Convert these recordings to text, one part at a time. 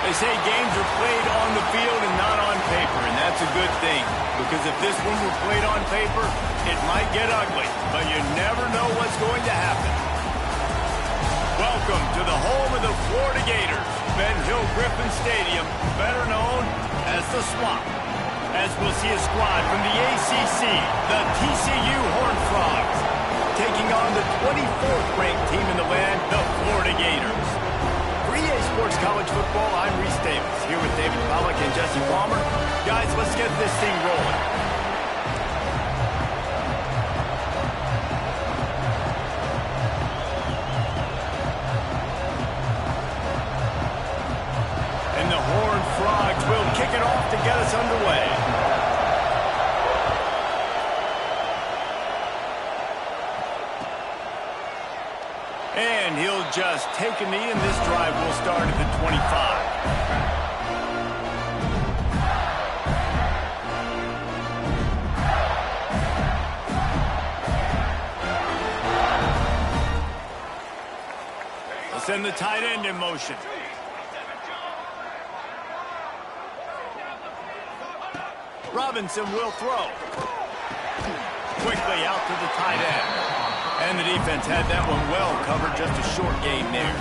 They say games are played on the field and not on paper, and that's a good thing. Because if this one were played on paper, it might get ugly. But you never know what's going to happen. Welcome to the home of the Florida Gators, Ben Hill Griffin Stadium, better known as the Swamp. As we'll see a squad from the ACC, the TCU Horned Frogs, taking on the 24th ranked team in the land, the Florida Gators. For EA Sports College Football, I'm Reese Davis, here with David Pollack and Jesse Palmer. Guys, let's get this thing rolling. And the Horned Frogs will kick it off to get us underway. And he'll just take a knee, and this drive will start at the 25. They'll send the tight end in motion. Robinson will throw. Quickly out to the tight end. And the defense had that one well covered, just a short gain there.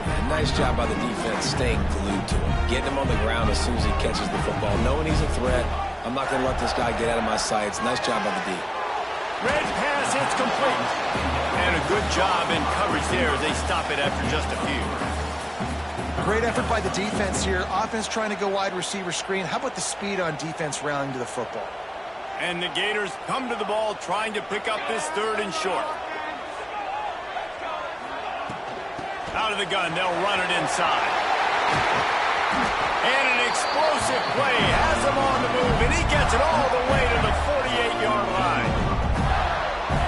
And nice job by the defense staying glued to him. Getting him on the ground as soon as he catches the football. Knowing he's a threat, I'm not going to let this guy get out of my sights. Nice job by the D. Red pass, it's complete. And a good job in coverage there as they stop it after just a few. Great effort by the defense here. Offense trying to go wide receiver screen. How about the speed on defense rallying to the football? And the Gators come to the ball trying to pick up this third and short. Out of the gun, they'll run it inside. And an explosive play has him on the move, and he gets it all the way to the 48-yard line.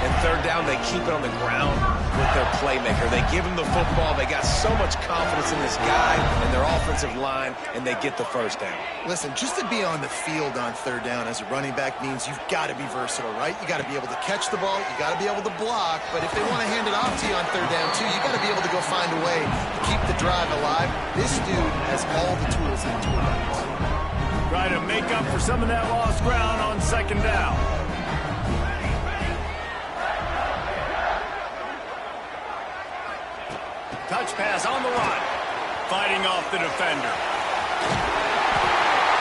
And third down, they keep it on the ground with their playmaker. They give him the football. They got so much confidence in this guy and their offensive line, and they get the first down. Listen, just to be on the field on third down as a running back means you've got to be versatile, right? You got to be able to catch the ball. You got to be able to block. But if they want to hand it off to you on third down, too, you got to be able to go find a way to keep the drive alive. This dude has all the tools in the toolbox. Try to make up for some of that lost ground on second down. Touch pass on the run. Fighting off the defender.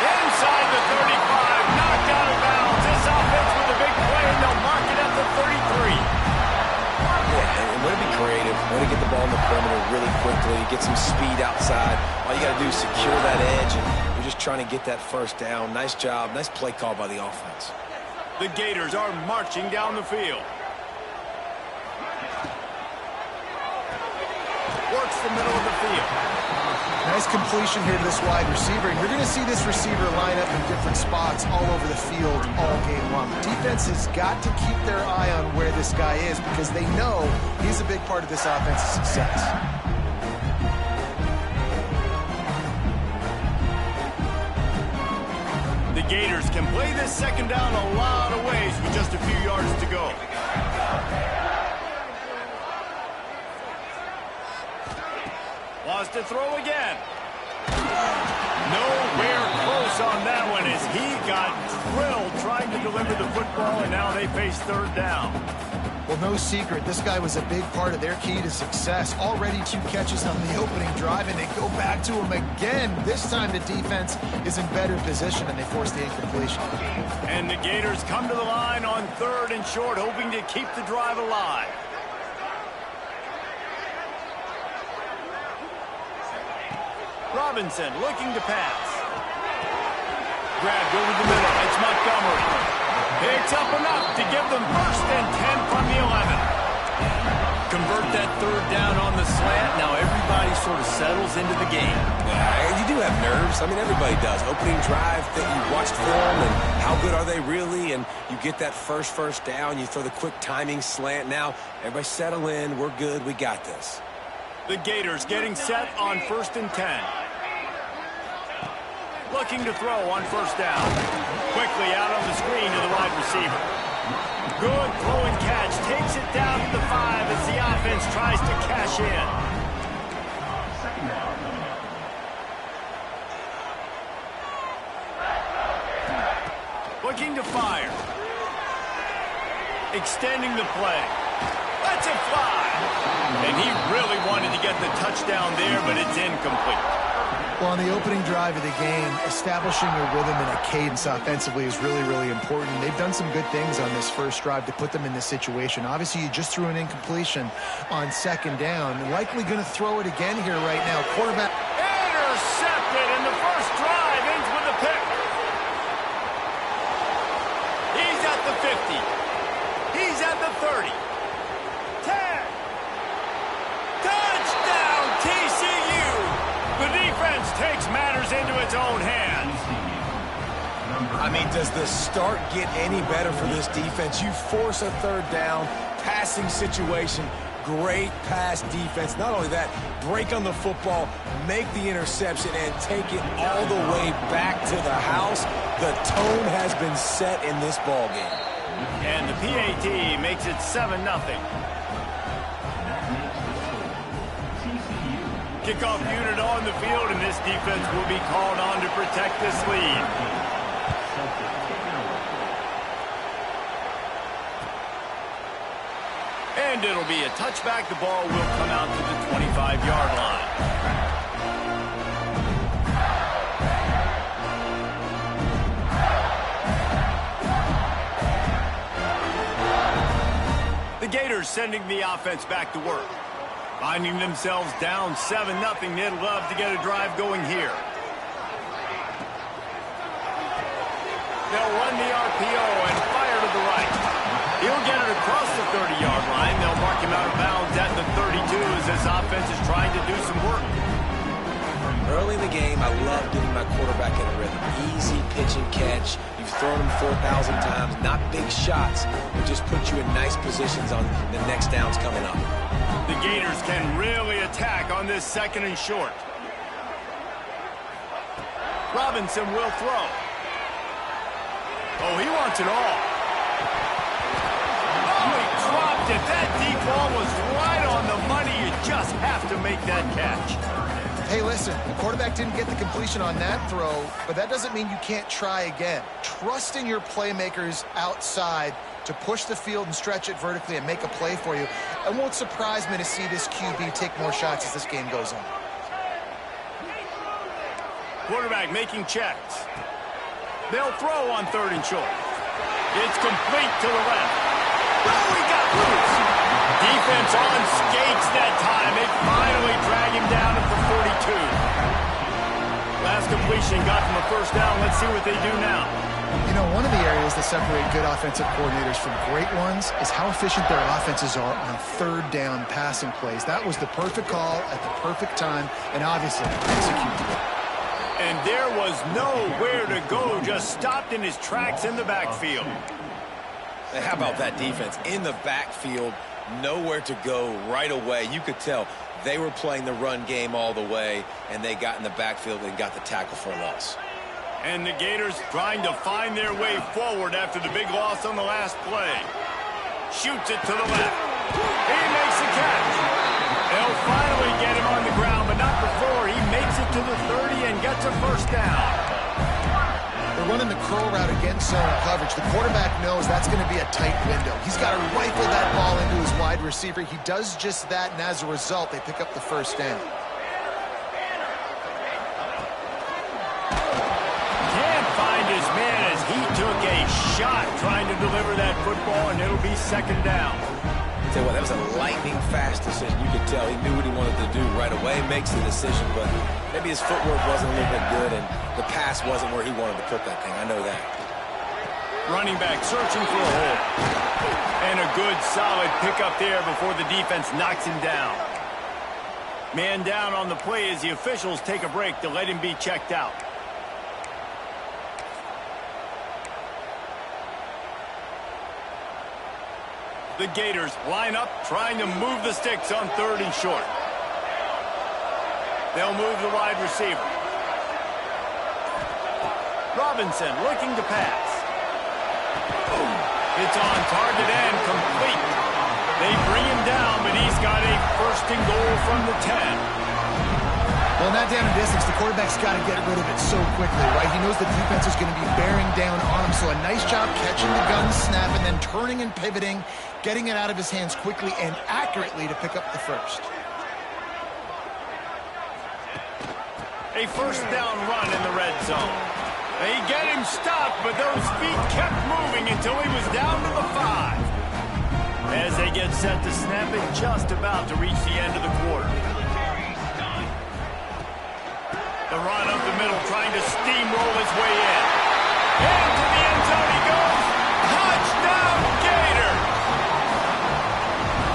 Inside the 35. Knocked out of bounds. This offense with a big play, and they'll mark it at the 33. Yeah, and way to be creative. Way to get the ball in the perimeter really quickly. Get some speed outside. All you got to do is secure that edge, and you're just trying to get that first down. Nice job. Nice play call by the offense. The Gators are marching down the field. Works the middle of the field. Nice completion here to this wide receiver. And you're going to see this receiver line up in different spots all over the field all game long. The defense has got to keep their eye on where this guy is because they know he's a big part of this offense's success. The Gators can play this second down a lot of ways with just a few yards to go. Wants to throw again. Nowhere close on that one as he got drilled trying to deliver the football, and now they face third down. Well, no secret, this guy was a big part of their key to success. Already 2 catches on the opening drive, and they go back to him again. This time the defense is in better position, and they force the incompletion. And the Gators come to the line on third and short, hoping to keep the drive alive. Robinson looking to pass. Grabbed over the middle. It's Montgomery. Picks up enough to give them first and 10 from the 11. Convert that third down on the slant. Now everybody sort of settles into the game. Yeah, you do have nerves. I mean, everybody does. Opening drive that you watched film and how good are they really? And you get that first down. You throw the quick timing slant. Now everybody settle in. We're good. We got this. The Gators getting set on first and 10. Looking to throw on first down. Quickly out on the screen to the wide receiver. Good throw and catch. Takes it down to the 5 as the offense tries to cash in. looking to fire. Extending the play. Lets it fly. And he really wanted to get the touchdown there, but it's incomplete. Well, on the opening drive of the game, establishing a rhythm and a cadence offensively is really, really important. They've done some good things on this first drive to put them in this situation. Obviously, you just threw an incompletion on second down. Likely going to throw it again here right now. Quarterback. Intercepted, and the first drive ends with a pick. He's at the 50. He's at the 30. 10. Touchdown, TCU. The defense takes matters into its own hands. I mean, does the start get any better for this defense? You force a third down, passing situation, great pass defense. Not only that, break on the football, make the interception, and take it all the way back to the house. The tone has been set in this ball game. And the PAT makes it 7-0. Kickoff unit on the field, and this defense will be called on to protect this lead. And it'll be a touchback. The ball will come out to the 25-yard line. The Gators sending the offense back to work. Finding themselves down 7-0, they'd love to get a drive going here. They'll run the RPO and fire to the right. He'll get it across the 30-yard line. They'll mark him out of bounds at the 32 as this offense is trying to do some work. Early in the game, I love getting my quarterback in a rhythm. Easy pitch and catch. You've thrown him 4,000 times. Not big shots, but just put you in nice positions on the next downs coming up. The Gators can really attack on this 2nd and short. Robinson will throw. Oh, he wants it all. Oh, he dropped it. That deep ball was right on the money. You just have to make that catch. Hey, listen, the quarterback didn't get the completion on that throw, but that doesn't mean you can't try again. Trusting your playmakers outside to push the field and stretch it vertically and make a play for you. It won't surprise me to see this QB take more shots as this game goes on. Quarterback making checks. They'll throw on 3rd and short. It's complete to the left. Oh, he got loose. Defense on skates that time. They finally drag him down at the 42. Last completion got them a first down. Let's see what they do now. You know, one of the areas that separate good offensive coordinators from great ones is how efficient their offenses are on 3rd down passing plays. That was the perfect call at the perfect time, and obviously executed it. And there was nowhere to go, just stopped in his tracks in the backfield. And how about that defense? In the backfield, nowhere to go right away. You could tell they were playing the run game all the way, and they got in the backfield and got the tackle for a loss. And the Gators trying to find their way forward after the big loss on the last play. Shoots it to the left. He makes the catch. They'll finally get him on the ground, but not before. He makes it to the 30 and gets a first down. They're running the curl route against zone coverage. The quarterback knows that's going to be a tight window. He's got to rifle that ball into his wide receiver. He does just that, and as a result, they pick up the first down. Can't find his man as he took a shot trying to deliver that football, and it'll be 2nd down. Tell you what, that was a lightning-fast decision. You could tell he knew what he wanted to do right away, makes the decision, but maybe his footwork wasn't a little bit good, and the pass wasn't where he wanted to put that thing. I know that. Running back searching for a hole. And a good, solid pickup there before the defense knocks him down. Man down on the play as the officials take a break to let him be checked out. The Gators line up, trying to move the sticks on 3rd and short. They'll move the wide receiver. Robinson looking to pass. It's on target and complete. They bring him down, but he's got a 1st and goal from the 10. Well, in that down and distance, the quarterback's got to get rid of it so quickly, right? He knows the defense is going to be bearing down on him, so a nice job catching the gun snap and then turning and pivoting, getting it out of his hands quickly and accurately to pick up the first. A first down run in the red zone. They get him stopped, but those feet kept moving until he was down to the 5. As they get set to snap it, just about to reach the end of the quarter. The run up the middle, trying to steamroll his way in. Into the end zone he goes. Touchdown, Gator!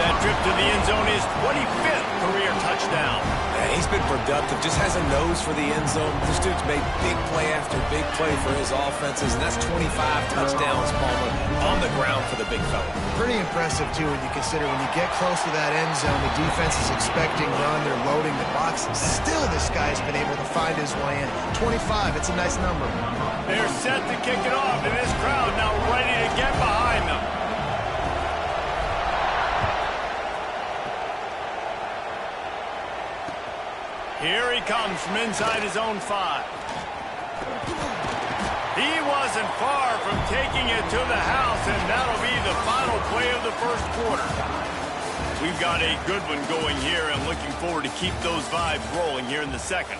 That trip to the end zone is 25th career touchdown. Yeah, he's been productive, just has a nose for the end zone. This dude's made big play after big play for his offenses, and that's 25 touchdowns, Palmer, on the ground for the big fella. Pretty impressive, too, when you consider when you get close to that end zone, the defense is expecting run, they're loading the box. Still, this guy's been able to find his way in. 25, it's a nice number. They're set to kick it off, and this crowd now ready to get behind them. Here he comes from inside his own 5. He wasn't far from taking it to the house, and that'll be the final play of the first quarter. We've got a good one going here, and looking forward to keep those vibes rolling here in the second.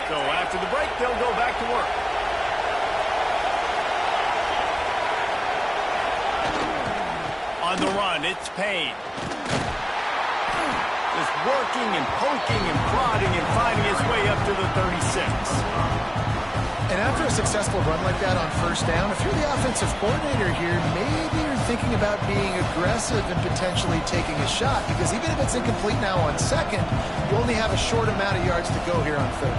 So after the break, they'll go back to work. On the run, it's Payne. Just working and poking and prodding and finding his way up to the 36. And after a successful run like that on first down, if you're the offensive coordinator here, maybe you're thinking about being aggressive and potentially taking a shot, because even if it's incomplete now on second, you only have a short amount of yards to go here on third.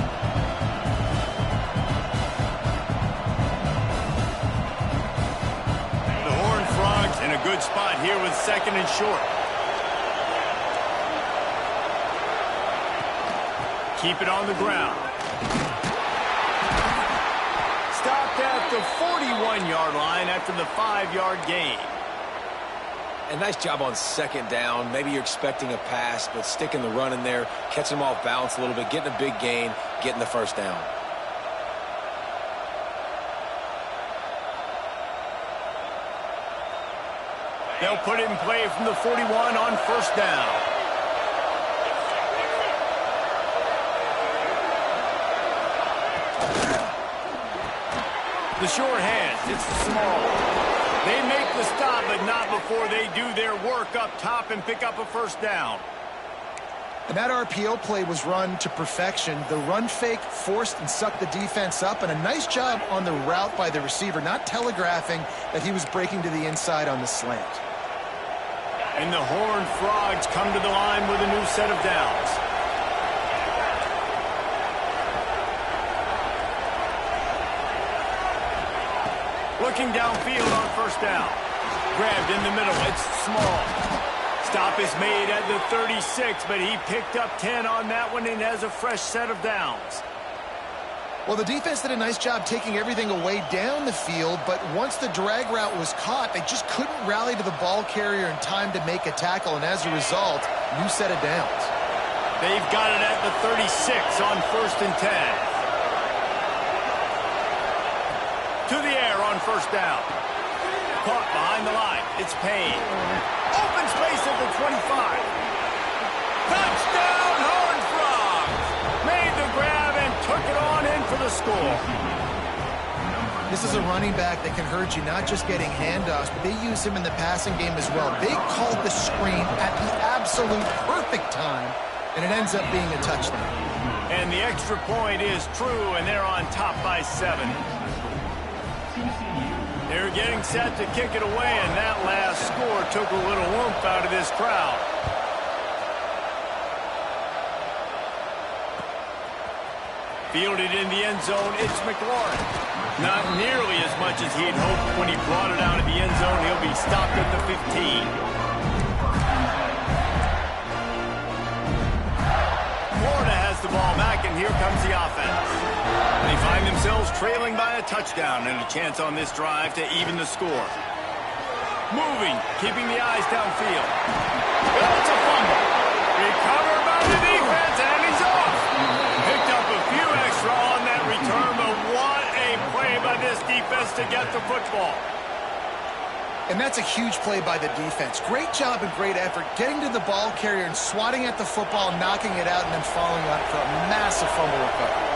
In a good spot here with second and short. Keep it on the ground. Stopped at the 41-yard line after the 5-yard gain. A nice job on second down. Maybe you're expecting a pass, but sticking the run in there, catching him off balance a little bit, getting a big gain, getting the first down. They'll put it in play from the 41 on first down. The short hands, it's small. They make the stop, but not before they do their work up top and pick up a first down. And that RPO play was run to perfection. The run fake forced and sucked the defense up, and a nice job on the route by the receiver, not telegraphing that he was breaking to the inside on the slant. And the Horned Frogs come to the line with a new set of downs. Looking downfield on first down. Grabbed in the middle. It's small. Stop is made at the 36, but he picked up 10 on that one and has a fresh set of downs. Well, the defense did a nice job taking everything away down the field, but once the drag route was caught, they just couldn't rally to the ball carrier in time to make a tackle, and as a result, new set of downs. They've got it at the 36 on first and 10. To the air on first down. Caught behind the line. It's Payne. Open space at the 25. Touchdown, Horned Frogs! Made the grab and took it on in for the score. This is a running back that can hurt you, not just getting handoffs, but they use him in the passing game as well. They called the screen at the absolute perfect time, and it ends up being a touchdown. And the extra point is true, and they're on top by 7. They're getting set to kick it away, and that last score took a little oomph out of this crowd. Fielded in the end zone, it's McLaurin. Not nearly as much as he'd hoped when he brought it out of the end zone. He'll be stopped at the 15. Florida has the ball back, and here comes the offense. They find themselves trailing by a touchdown and a chance on this drive to even the score. Moving, keeping the eyes downfield. Oh, it's a fumble. Recovered by the defense, and he's off. Picked up a few extra on that return, but what a play by this defense to get the football. And that's a huge play by the defense. Great job and great effort getting to the ball carrier and swatting at the football, knocking it out, and then following up for a massive fumble recovery.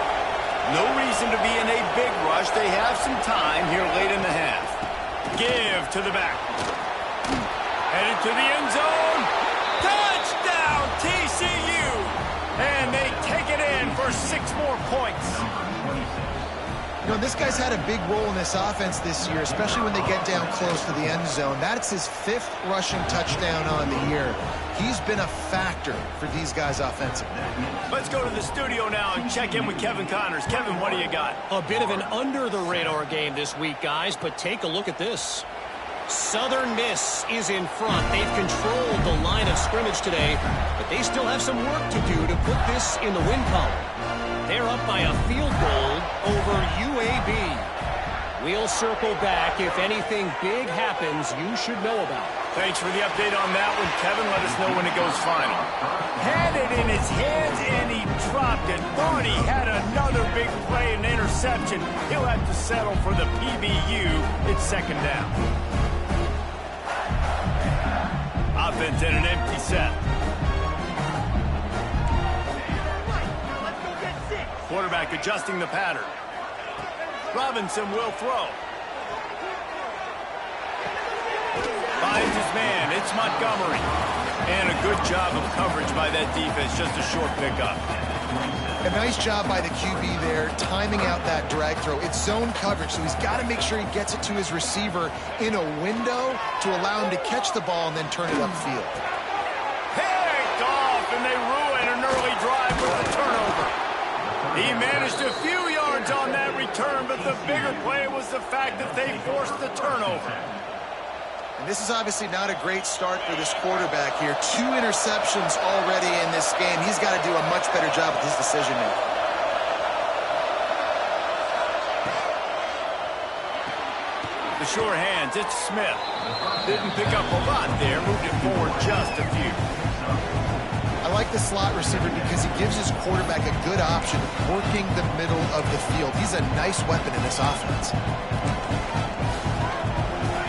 No reason to be in a big rush. They have some time here late in the half. Give to the back. Headed to the end zone. Touchdown, TCU! And they take it in for 6 more points. You know, this guy's had a big role in this offense this year, especially when they get down close to the end zone. That's his 5th rushing touchdown on the year. He's been a factor for these guys offensively. Let's go to the studio now and check in with Kevin Connors. Kevin, what do you got? A bit of an under-the-radar game this week, guys, but take a look at this. Southern Miss is in front. They've controlled the line of scrimmage today, but they still have some work to do to put this in the win column. They're up by a field goal over UAB. We'll circle back if anything big happens you should know about. Thanks for the update on that one, Kevin. Let us know when it goes final. Had it in his hands, and he dropped it. Thought he had another big play and interception. He'll have to settle for the PBU. It's 2nd down. Offense in an empty set. Quarterback adjusting the pattern. Robinson will throw. Finds his man. It's Montgomery. And a good job of coverage by that defense. Just a short pickup. A nice job by the QB there, timing out that drag throw. It's zone coverage, so he's got to make sure he gets it to his receiver in a window to allow him to catch the ball and then turn it upfield. Picked off, and they ruin an early drive with a turnover. He managed a few yards on that return, but the bigger play was the fact that they forced the turnover. And this is obviously not a great start for this quarterback here. 2 interceptions already in this game. He's got to do a much better job with his decision-making. The sure hands, it's Smith. Didn't pick up a lot there, moved it forward just a few. I like the slot receiver because he gives his quarterback a good option of working the middle of the field. He's a nice weapon in this offense.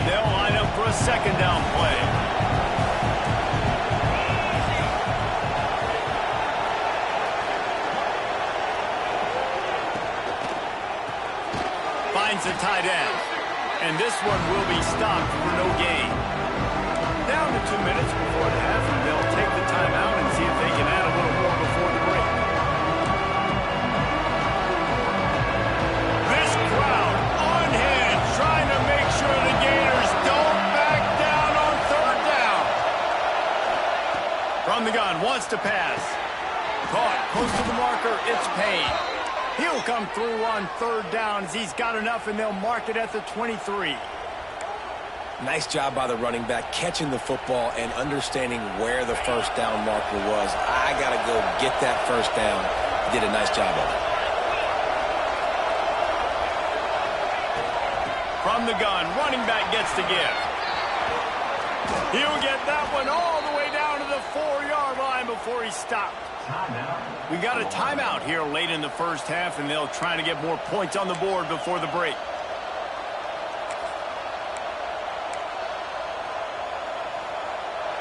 They'll line up for a 2nd down play. Finds the tight end. And this one will be stopped for no gain. Down to 2 minutes before the half, and they'll take the timeout and see if they can add a little more before the break. This crowd unhinged, trying to make sure the Gators don't back down on 3rd down. From the gun, wants to pass. Caught, close to the marker, it's Payne. He'll come through on 3rd down as he's got enough, and they'll mark it at the 23. Nice job by the running back, catching the football and understanding where the 1st down marker was. I got to go get that 1st down. He did a nice job of it. From the gun, running back gets to give. He'll get that one all the way down to the 4-yard line before he stopped. We got a timeout here late in the 1st half, and they'll try to get more points on the board before the break.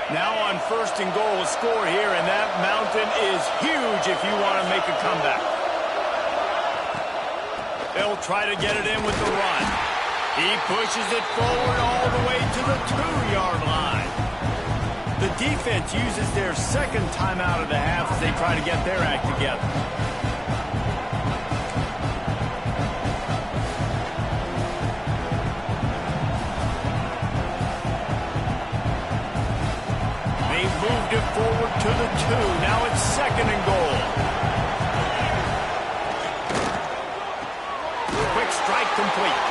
Now on 1st and goal, a score here, and that mountain is huge if you want to make a comeback. They'll try to get it in with the run. He pushes it forward all the way to the 2-yard line. The defense uses their 2nd timeout of the half as they try to get their act together. Moved it forward to the 2. Now it's 2nd and goal. Quick strike complete.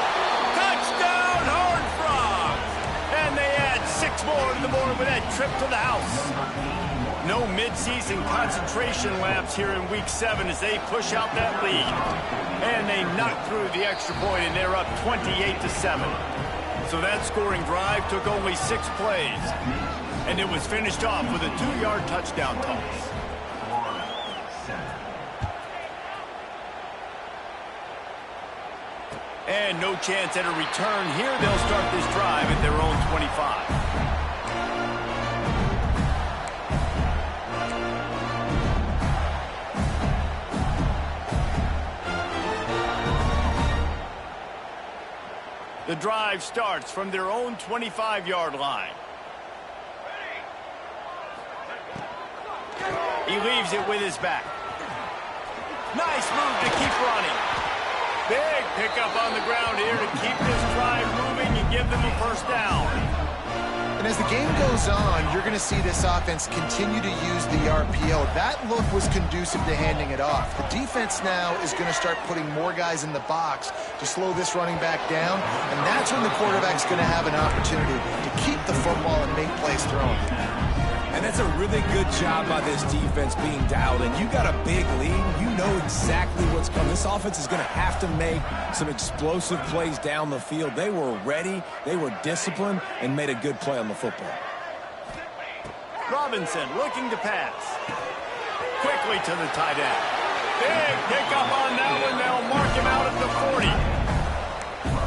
Touchdown, Horned Frogs! And they add 6 more to the board with that trip to the house. No midseason concentration laps here in Week 7 as they push out that lead. And they knock through the extra point, and they're up 28-7. So that scoring drive took only 6 plays. And it was finished off with a 2-yard touchdown toss. And no chance at a return here. They'll start this drive at their own 25. The drive starts from their own 25-yard line. He leaves it with his back. Nice move to keep running. Big pickup on the ground here to keep this drive moving and give them a first down. And as the game goes on, you're going to see this offense continue to use the RPO. That look was conducive to handing it off. The defense now is going to start putting more guys in the box to slow this running back down, and that's when the quarterback's going to have an opportunity to keep the football and make plays throwing. And that's a really good job by this defense being dialed in. You got a big lead. You know exactly what's coming. This offense is going to have to make some explosive plays down the field. They were ready, they were disciplined, and made a good play on the football. Robinson looking to pass. Quickly to the tight end. Big pickup on that one. They'll mark him out at the 40.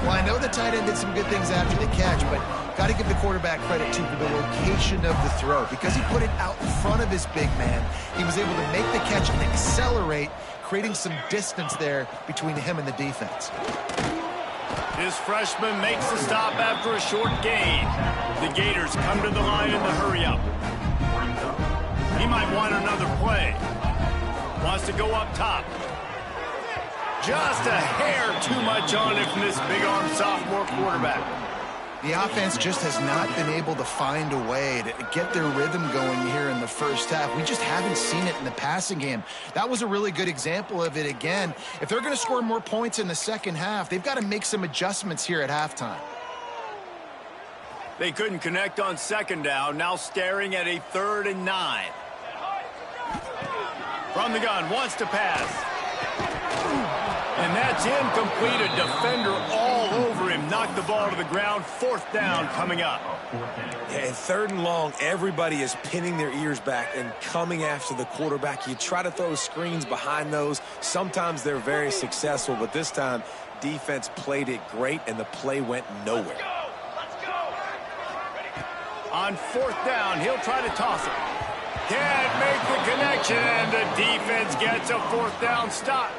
Well, I know the tight end did some good things after the catch, but got to give the quarterback credit, too, for the location of the throw. Because he put it out in front of his big man, he was able to make the catch and accelerate, creating some distance there between him and the defense. This freshman makes the stop after a short gain. The Gators come to the line in the hurry-up. He might want another play. Wants to go up top. Just a hair too much on it from this big-arm sophomore quarterback. The offense just has not been able to find a way to get their rhythm going here in the first half. We just haven't seen it in the passing game. That was a really good example of it again. If they're going to score more points in the second half, they've got to make some adjustments here at halftime. They couldn't connect on second down, now staring at a 3rd and 9. From the gun, wants to pass. And that's incomplete. A defender all over him. Knocked the ball to the ground. 4th down coming up. And 3rd and long, everybody is pinning their ears back and coming after the quarterback. You try to throw screens behind those. Sometimes they're very successful, but this time, defense played it great, and the play went nowhere. On 4th down, he'll try to toss it. Can't make the connection, and the defense gets a 4th down stop.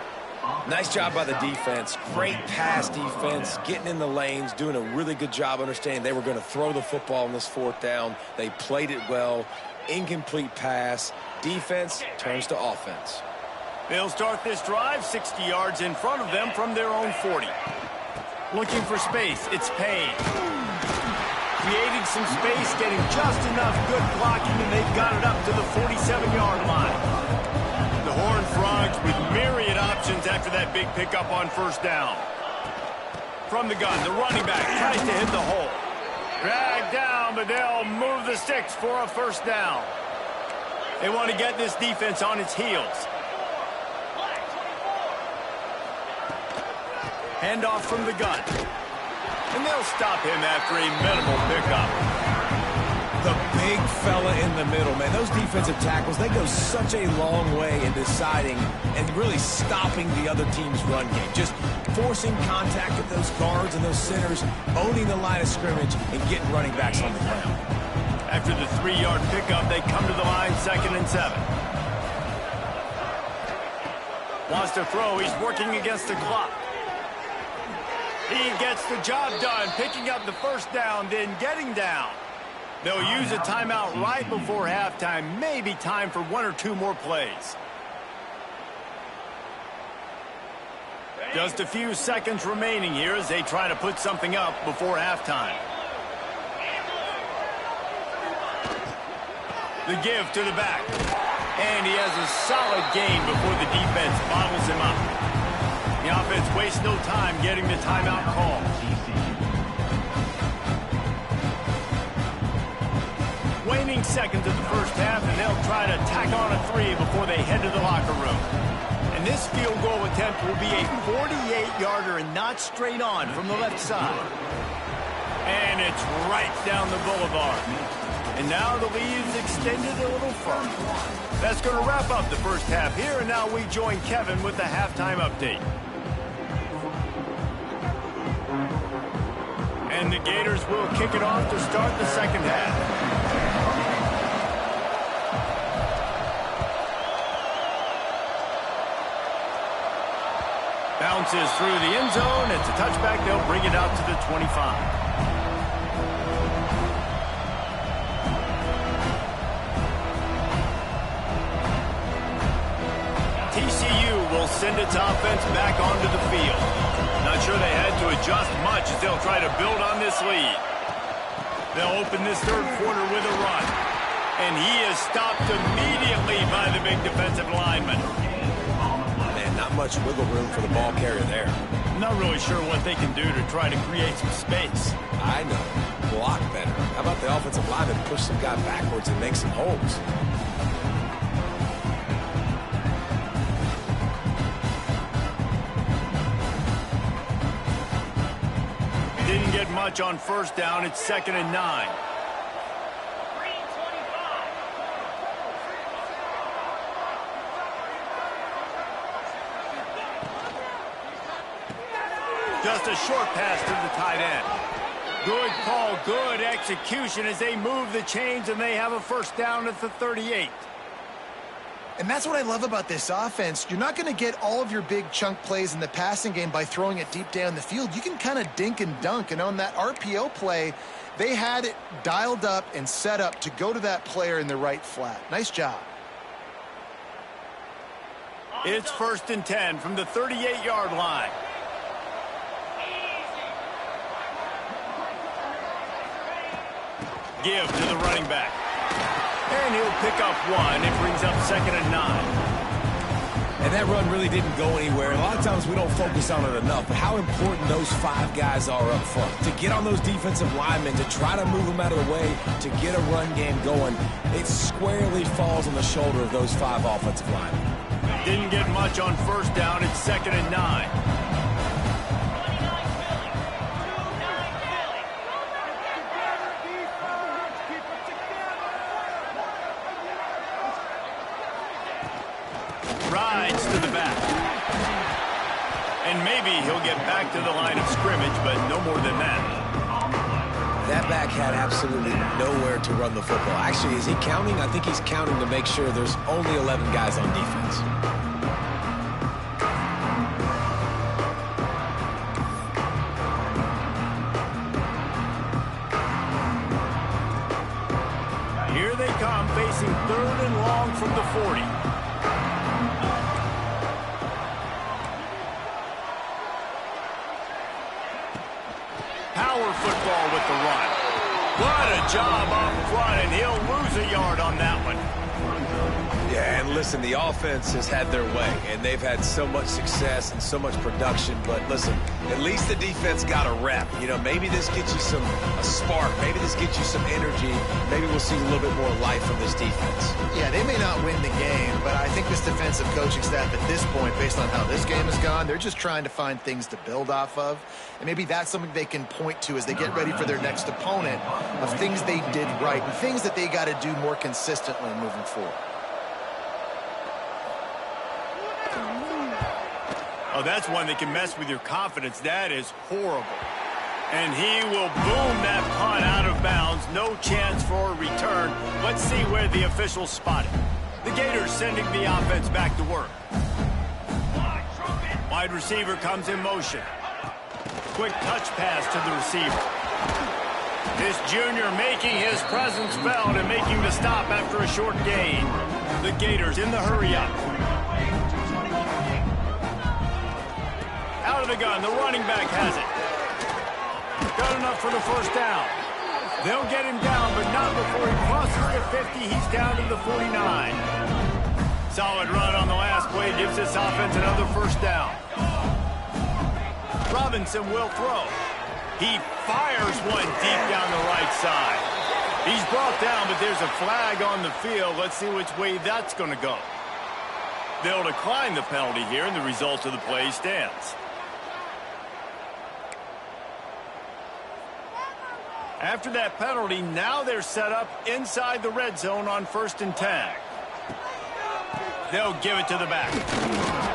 Nice job by the defense. Great pass defense, getting in the lanes, doing a really good job understanding they were going to throw the football on this 4th down. They played it well. Incomplete pass. Defense turns to offense. They'll start this drive 60 yards in front of them from their own 40. Looking for space. It's Payne. Creating some space, getting just enough good blocking, and they've got it up to the 47-yard line. The Horned Frogs with myriad options after that big pickup on 1st down. From the gun, the running back tries to hit the hole. Dragged down, but they'll move the sticks for a 1st down. They want to get this defense on its heels. Handoff from the gun. And they'll stop him after a minimal pickup. The big fella in the middle, man. Those defensive tackles, they go such a long way in deciding and really stopping the other team's run game. Just forcing contact with those guards and those centers, owning the line of scrimmage, and getting running backs on the ground. After the 3-yard pickup, they come to the line 2nd and 7. Wants to throw. He's working against the clock. He gets the job done, picking up the 1st down, then getting down. They'll use a timeout right before halftime. Maybe time for 1 or 2 more plays. Just a few seconds remaining here as they try to put something up before halftime. The give to the back. And he has a solid gain before the defense bottles him up. The offense wastes no time getting the timeout call. Waning seconds of the first half, and they'll try to tack on a 3 before they head to the locker room. And this field goal attempt will be a 48-yarder and not straight on from the left side. And it's right down the boulevard. And now the lead is extended a little further. That's going to wrap up the first half here, and now we join Kevin with the halftime update. And the Gators will kick it off to start the second half. Bounces through the end zone. It's a touchback. They'll bring it out to the 25. TCU will send its offense back onto the field. Not sure they had to adjust much as they'll try to build on this lead. They'll open this third quarter with a run. And he is stopped immediately by the big defensive lineman. Man, not much wiggle room for the ball carrier there. I'm not really sure what they can do to try to create some space. I know. Block better. How about the offensive lineman push some guy backwards and make some holes? Didn't get much on first down. It's 2nd and 9. Just a short pass to the tight end. Good call, good execution as they move the chains, and they have a first down at the 38. And that's what I love about this offense. You're not going to get all of your big chunk plays in the passing game by throwing it deep down the field. You can kind of dink and dunk. And on that RPO play, they had it dialed up and set up to go to that player in the right flat. Nice job. It's 1st and 10 from the 38-yard line. Give to the running back. And he'll pick up 1. It brings up 2nd and 9. And that run really didn't go anywhere. A lot of times we don't focus on it enough, but how important those 5 guys are up front. To get on those defensive linemen, to try to move them out of the way, to get a run game going, it squarely falls on the shoulder of those 5 offensive linemen. Didn't get much on first down. It's 2nd and 9. Rides to the back. And maybe he'll get back to the line of scrimmage, but no more than that. That back had absolutely nowhere to run the football. Actually, is he counting? I think he's counting to make sure there's only 11 guys on defense. Here they come, facing 3rd and long from the 40. Power football with the run. What a job up front, and he'll lose a yard on that one. Yeah, and listen, the offense has had their way, and they've had so much success and so much production. But listen, at least the defense got a rep. You know, maybe this gets you a spark. Maybe this gets you some energy. Maybe we'll see a little bit more life from this defense. Yeah, they may not win the game, but I think this defensive coaching staff at this point, based on how this game has gone, they're just trying to find things to build off of. And maybe that's something they can point to as they get ready for their next opponent of things they did right and things that they got to do more consistently moving forward. Oh, that's one that can mess with your confidence. That is horrible. And he will boom that punt out of bounds. No chance for a return. Let's see where the officials spot it. The Gators sending the offense back to work. Wide receiver comes in motion. Quick touch pass to the receiver. This junior making his presence felt and making the stop after a short gain. The Gators in the hurry-up. Out of the gun, the running back has it. Got enough for the first down. They'll get him down, but not before he crosses the 50. He's down to the 49. Solid run on the last play gives this offense another first down. Robinson will throw. He fires one deep down the right side. He's brought down, but there's a flag on the field. Let's see which way that's going to go. They'll decline the penalty here, and the result of the play stands. After that penalty, now they're set up inside the red zone on 1st and 10. They'll give it to the back.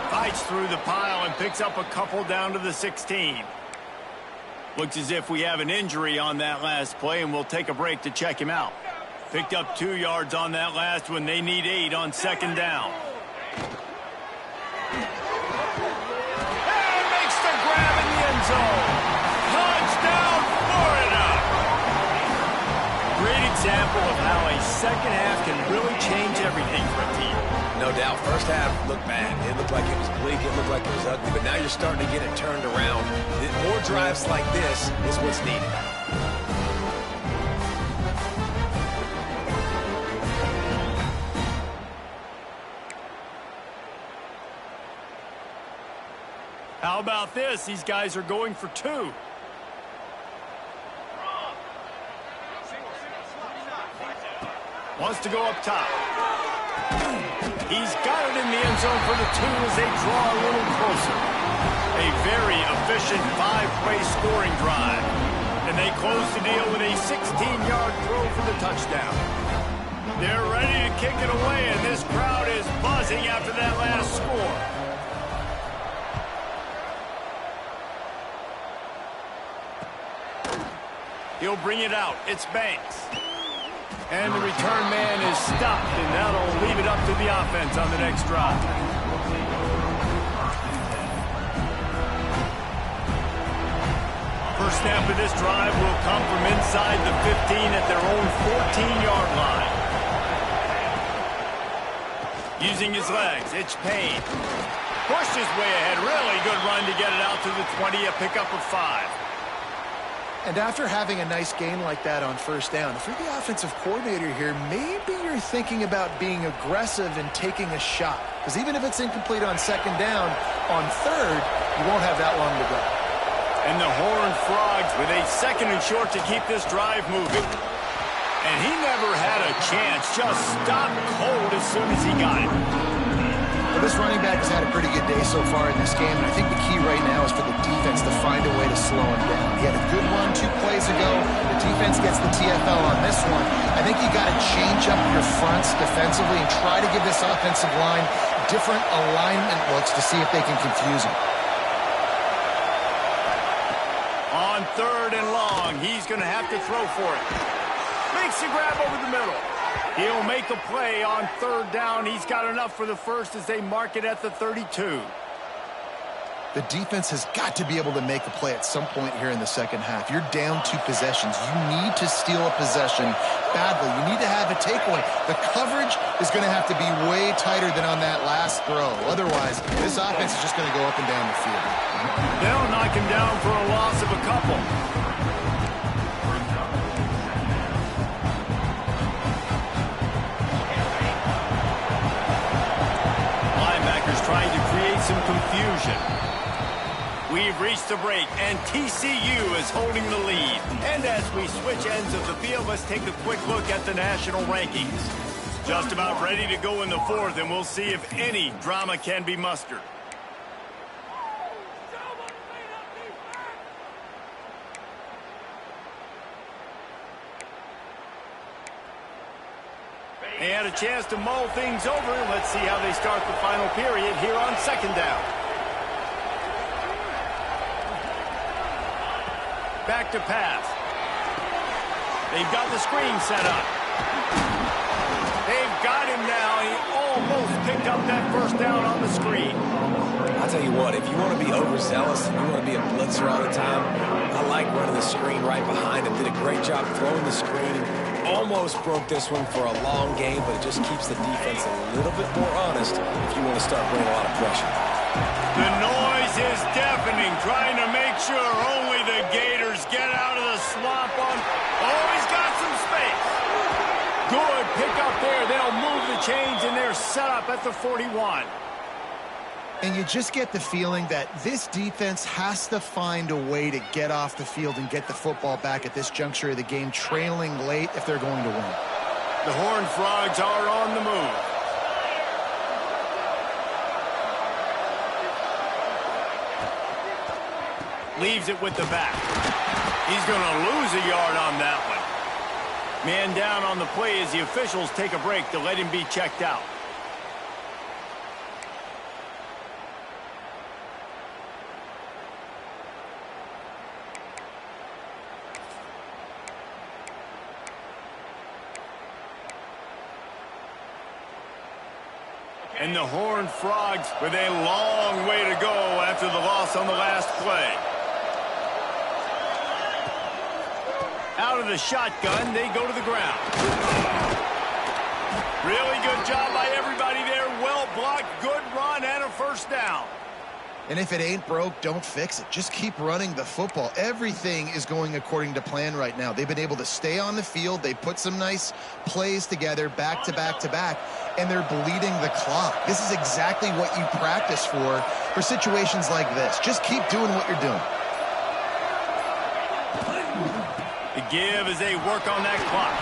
Fights through the pile and picks up a couple down to the 16. Looks as if we have an injury on that last play, and we'll take a break to check him out. Picked up 2 yards on that last one. They need 8 on 2nd down. And makes the grab in the end zone. Touchdown, Florida! Great example of how a second half can really change everything for a team. No doubt. First half looked bad. It looked like it was bleak. It looked like it was ugly. But now you're starting to get it turned around. More drives like this is what's needed. How about this? These guys are going for 2. Wants to go up top. He's got it in the end zone for the 2 as they draw a little closer. A very efficient 5-play scoring drive. And they close the deal with a 16-yard throw for the touchdown. They're ready to kick it away, and this crowd is buzzing after that last score. He'll bring it out. It's Banks. And the return man is stopped, and that'll leave it up to the offense on the next drive. First snap of this drive will come from inside the 15 at their own 14-yard line. Using his legs, it's Payne. Pushed his way ahead. Really good run to get it out to the 20, a pickup of 5. And after having a nice gain like that on 1st down, if you're the offensive coordinator here, maybe you're thinking about being aggressive and taking a shot. Because even if it's incomplete on 2nd down, on 3rd, you won't have that long to go. And the Horned Frogs with a 2nd and short to keep this drive moving. And he never had a chance, just stopped cold as soon as he got it. Well, this running back has had a pretty good day so far in this game, and I think the key right now is for the defense to find a way to slow him down. He had a good run 2 plays ago. The defense gets the TFL on this one. I think you got to change up your fronts defensively and try to give this offensive line different alignment looks to see if they can confuse him. On 3rd and long, he's going to have to throw for it. Makes the grab over the middle. He'll make a play on 3rd down. He's got enough for the first as they mark it at the 32. The defense has got to be able to make a play at some point here in the second half. You're down 2 possessions. You need to steal a possession badly. You need to have a takeaway. The coverage is going to have to be way tighter than on that last throw. Otherwise, this offense is just going to go up and down the field. They'll knock him down for a loss of a couple. Trying to create some confusion. We've reached the break, and TCU is holding the lead. And as we switch ends of the field, let's take a quick look at the national rankings. Just about ready to go in the 4th, and we'll see if any drama can be mustered. They had a chance to mull things over. Let's see how they start the final period here on 2nd down. Back to pass. They've got the screen set up. They've got him now. He almost picked up that 1st down on the screen. I'll tell you what, if you want to be overzealous and you want to be a blitzer all the time, I like running the screen right behind him. Did a great job throwing the screen. Almost broke this one for a long game, but it just keeps the defense a little bit more honest if you want to start bringing a lot of pressure. The noise is deafening, trying to make sure only the Gators get out of the swamp on... Oh, he's got some space. Good pick up there. They'll move the chains, and they're set up at the 41. And you just get the feeling that this defense has to find a way to get off the field and get the football back at this juncture of the game, trailing late if they're going to win. The Horned Frogs are on the move. Leaves it with the back. He's going to lose a yard on that one. Man down on the play as the officials take a break to let him be checked out. And the Horned Frogs with a long way to go after the loss on the last play. Out of the shotgun, they go to the ground. Really good job by everybody there. Well blocked, good run, and a first down. And if it ain't broke, don't fix it. Just keep running the football. Everything is going according to plan right now. They've been able to stay on the field. They put some nice plays together back to back to back, and they're bleeding the clock. This is exactly what you practice for situations like this. Just keep doing what you're doing. The give as they work on that clock.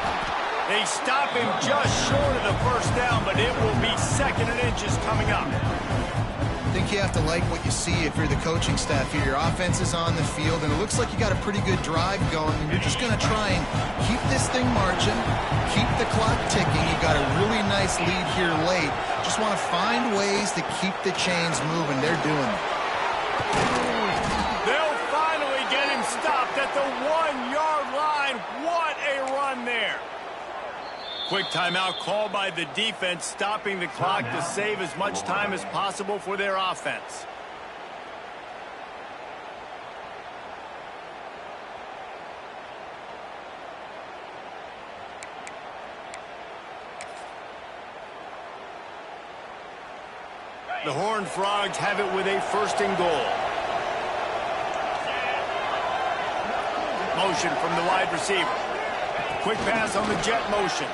They stop him just short of the first down, but it will be 2nd and inches coming up. I think you have to like what you see if you're the coaching staff here. Your offense is on the field, and it looks like you got a pretty good drive going, and you're just going to try and keep this thing marching, keep the clock ticking. You got a really nice lead here late. Just want to find ways to keep the chains moving. They're doing it. They'll finally get him stopped at the 1-yard line. What a run there. Quick timeout called by the defense, stopping the clock to save as much time as possible for their offense. The Horned Frogs have it with a 1st and goal. Motion from the wide receiver. Quick pass on the jet motion.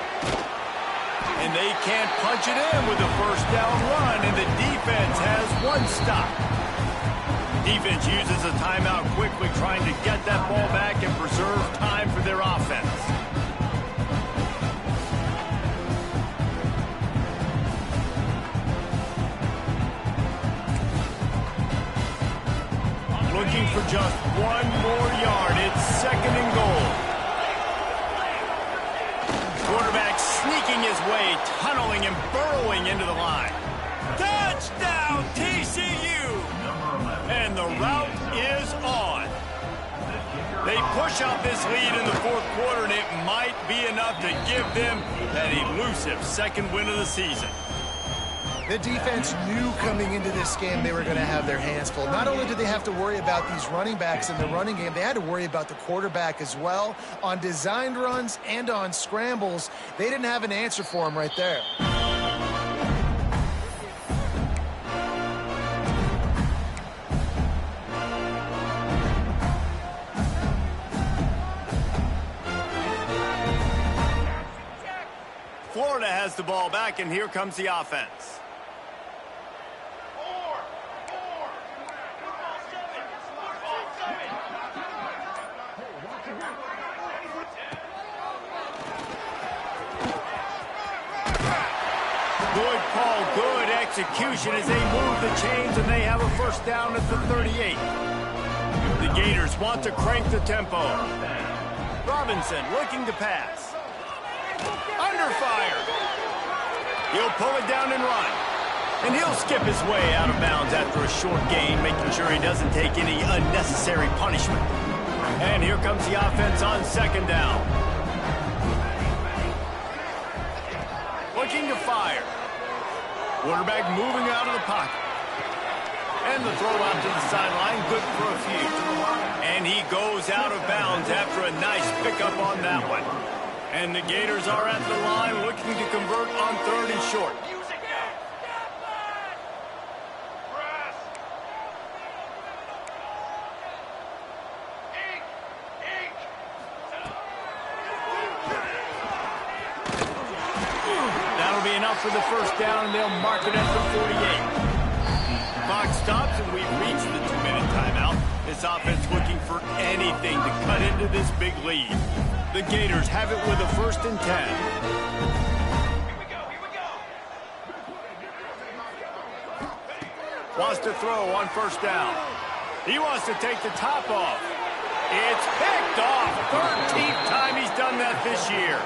And they can't punch it in with a 1st down run, and the defense has 1 stop. Defense uses a timeout quickly, trying to get that ball back and preserve time for their offense. Looking for just 1 more yard. It's 2nd and goal. Quarterback sneaking his way, tunneling and burrowing into the line. Touchdown, TCU! And the route is on. They push out this lead in the 4th quarter, and it might be enough to give them that elusive 2nd win of the season. The defense knew coming into this game they were going to have their hands full. Not only did they have to worry about these running backs in the running game, they had to worry about the quarterback as well. On designed runs and on scrambles, they didn't have an answer for him right there. Florida has the ball back, and here comes the offense. Good call, good execution as they move the chains, and they have a 1st down at the 38. The Gators want to crank the tempo. Robinson looking to pass. Under fire. He'll pull it down and run. And he'll skip his way out of bounds after a short gain, making sure he doesn't take any unnecessary punishment. And here comes the offense on 2nd down. Looking to fire. Quarterback moving out of the pocket. And the throw out to the sideline, good for a few. And he goes out of bounds after a nice pickup on that one. And the Gators are at the line looking to convert on 3rd and short. That'll be enough for the 1st down, and they'll mark it at the 48. Clock stops, and we've reached the 2-minute timeout. This offense looking for anything to cut into this big lead. The Gators have it with a 1st and 10. Wants to throw on 1st down. He wants to take the top off. It's picked off. 13th time he's done that this year.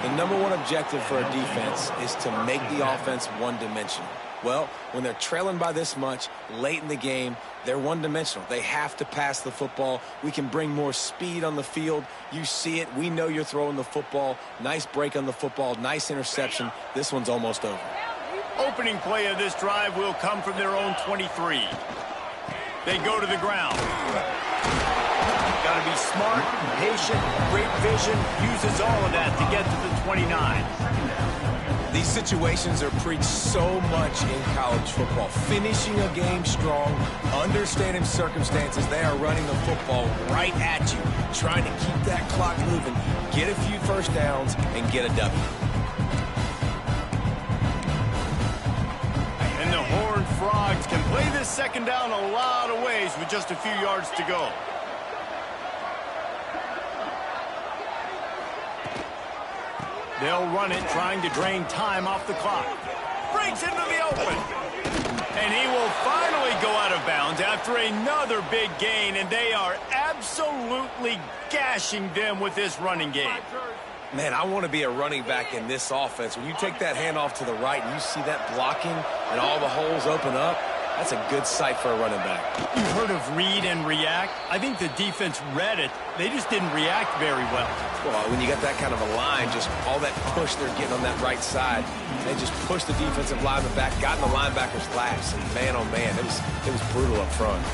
The #1 objective for a defense is to make the offense one-dimensional. Well, when they're trailing by this much late in the game, they're one-dimensional. They have to pass the football. We can bring more speed on the field. You see it. We know you're throwing the football. Nice break on the football. Nice interception. This one's almost over. Opening play of this drive will come from their own 23. They go to the ground. Got to be smart, patient, great vision. Uses all of that to get to the 29. These situations are preached so much in college football. Finishing a game strong, understanding circumstances. They are running the football right at you, trying to keep that clock moving, get a few 1st downs, and get a W. And the Horned Frogs can play this 2nd down a lot of ways with just a few yards to go. They'll run it, trying to drain time off the clock. Breaks into the open. And he will finally go out of bounds after another big gain, and they are absolutely gashing them with this running game. Man, I want to be a running back in this offense. When you take that handoff to the right and you see that blocking and all the holes open up, that's a good sight for a running back. You've heard of read and react? I think the defense read it. They just didn't react very well. Well, when you got that kind of a line, just all that push they're getting on that right side, they just pushed the defensive lineman back, got in the linebacker's laps, and man, oh man, it was brutal up front.